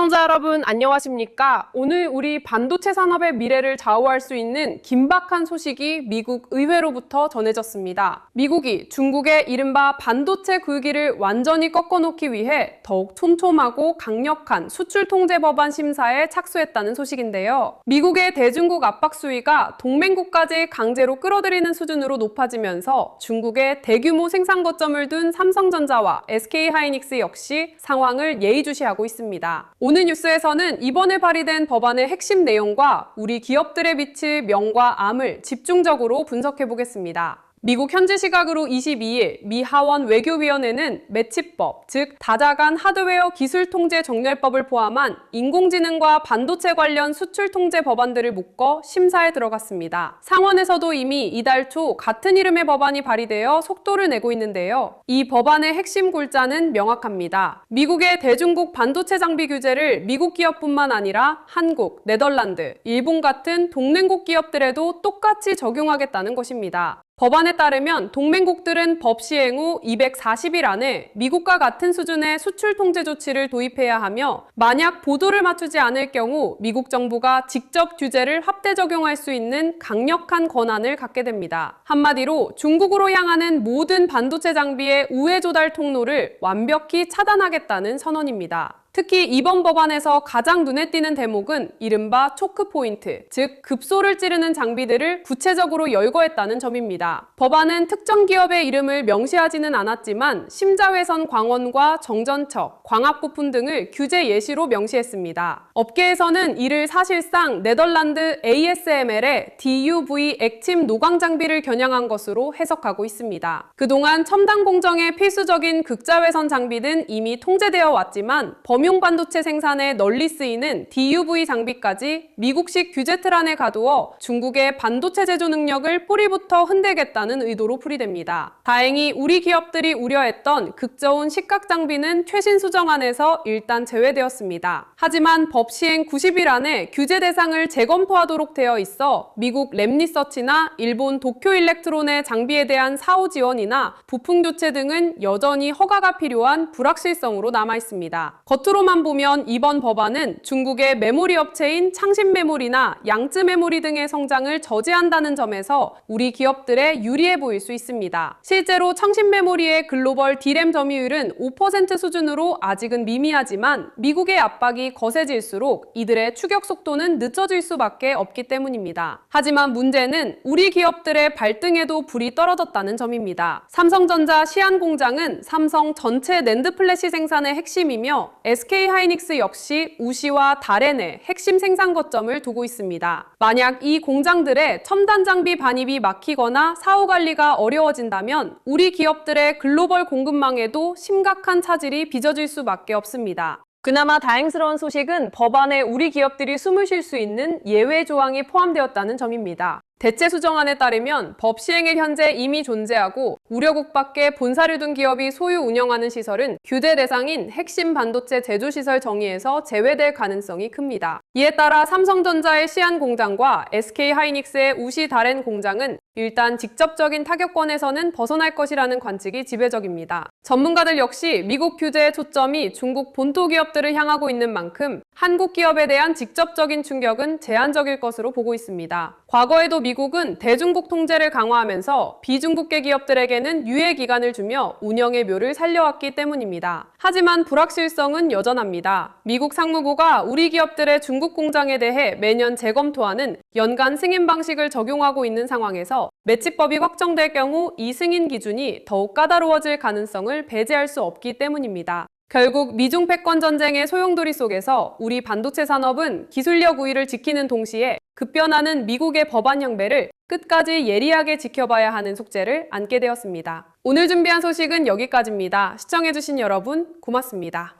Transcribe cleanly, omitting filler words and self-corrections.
시청자 여러분 안녕하십니까? 오늘 우리 반도체 산업의 미래를 좌우할 수 있는 긴박한 소식이 미국 의회로부터 전해졌습니다. 미국이 중국의 이른바 반도체 굴기를 완전히 꺾어놓기 위해 더욱 촘촘하고 강력한 수출 통제 법안 심사에 착수했다는 소식인데요. 미국의 대중국 압박 수위가 동맹국까지 강제로 끌어들이는 수준으로 높아지면서 중국의 대규모 생산 거점을 둔 삼성전자와 SK하이닉스 역시 상황을 예의주시하고 있습니다. 오늘 뉴스에서는 이번에 발의된 법안의 핵심 내용과 우리 기업들에 비칠 명과 암을 집중적으로 분석해 보겠습니다. 미국 현지 시각으로 22일 미 하원 외교위원회는 매치법, 즉 다자간 하드웨어 기술 통제 정렬법을 포함한 인공지능과 반도체 관련 수출 통제 법안들을 묶어 심사에 들어갔습니다. 상원에서도 이미 이달 초 같은 이름의 법안이 발의되어 속도를 내고 있는데요. 이 법안의 핵심 골자는 명확합니다. 미국의 대중국 반도체 장비 규제를 미국 기업뿐만 아니라 한국, 네덜란드, 일본 같은 동맹국 기업들에도 똑같이 적용하겠다는 것입니다. 법안에 따르면 동맹국들은 법 시행 후 240일 안에 미국과 같은 수준의 수출 통제 조치를 도입해야 하며 만약 보도를 맞추지 않을 경우 미국 정부가 직접 규제를 확대 적용할 수 있는 강력한 권한을 갖게 됩니다. 한마디로 중국으로 향하는 모든 반도체 장비의 우회 조달 통로를 완벽히 차단하겠다는 선언입니다. 특히 이번 법안에서 가장 눈에 띄는 대목은 이른바 초크 포인트, 즉 급소를 찌르는 장비들을 구체적으로 열거했다는 점입니다. 법안은 특정 기업의 이름을 명시하지는 않았지만 심자회선 광원과 정전척, 광학 부품 등을 규제 예시로 명시했습니다. 업계에서는 이를 사실상 네덜란드 ASML의 DUV 액침 노광 장비를 겨냥한 것으로 해석하고 있습니다. 그동안 첨단 공정에 필수적인 극자회선 장비는 이미 통제되어 왔지만 범용 반도체 생산에 널리 쓰이는 DUV 장비까지 미국식 규제 틀 안에 가두어 중국의 반도체 제조 능력을 뿌리부터 흔들겠다는 의도로 풀이됩니다. 다행히 우리 기업들이 우려했던 극저온 식각 장비는 최신 수정안에서 일단 제외되었습니다. 하지만 법 시행 90일 안에 규제 대상을 재검토하도록 되어 있어 미국 랩리서치나 일본 도쿄일렉트론의 장비에 대한 사후 지원이나 부품 교체 등은 여전히 허가가 필요한 불확실성으로 남아 있습니다. 겉으로만 보면 이번 법안은 중국의 메모리 업체인 창신메모리나 양쯔메모리 등의 성장을 저지한다는 점에서 우리 기업들에 유리해 보일 수 있습니다. 실제로 창신메모리의 글로벌 D램 점유율은 5% 수준으로 아직은 미미하지만 미국의 압박이 거세질수록 이들의 추격 속도는 늦어질 수밖에 없기 때문입니다. 하지만 문제는 우리 기업들의 발등에도 불이 떨어졌다는 점입니다. 삼성전자 시안 공장은 삼성 전체 낸드 플래시 생산의 핵심이며 SK하이닉스 역시 우시와 다롄에 핵심 생산 거점을 두고 있습니다. 만약 이 공장들의 첨단 장비 반입이 막히거나 사후 관리가 어려워진다면 우리 기업들의 글로벌 공급망에도 심각한 차질이 빚어질 수밖에 없습니다. 그나마 다행스러운 소식은 법안에 우리 기업들이 숨을 쉴 수 있는 예외 조항이 포함되었다는 점입니다. 대체 수정안에 따르면 법 시행일 현재 이미 존재하고 우려국 밖에 본사를 둔 기업이 소유 운영하는 시설은 규제 대상인 핵심 반도체 제조시설 정의에서 제외될 가능성이 큽니다. 이에 따라 삼성전자의 시안 공장과 SK하이닉스의 우시 다롄 공장은 일단 직접적인 타격권에서는 벗어날 것이라는 관측이 지배적입니다. 전문가들 역시 미국 규제의 초점이 중국 본토 기업들을 향하고 있는 만큼 한국 기업에 대한 직접적인 충격은 제한적일 것으로 보고 있습니다. 과거에도 미국은 대중국 통제를 강화하면서 비중국계 기업들에게는 유예 기간을 주며 운영의 묘를 살려왔기 때문입니다. 하지만 불확실성은 여전합니다. 미국 상무부가 우리 기업들의 중국 공장에 대해 매년 재검토하는 연간 승인 방식을 적용하고 있는 상황에서 매치법이 확정될 경우 이 승인 기준이 더욱 까다로워질 가능성을 배제할 수 없기 때문입니다. 결국 미중 패권 전쟁의 소용돌이 속에서 우리 반도체 산업은 기술력 우위를 지키는 동시에 급변하는 미국의 법안 형배를 끝까지 예리하게 지켜봐야 하는 숙제를 안게 되었습니다. 오늘 준비한 소식은 여기까지입니다. 시청해주신 여러분 고맙습니다.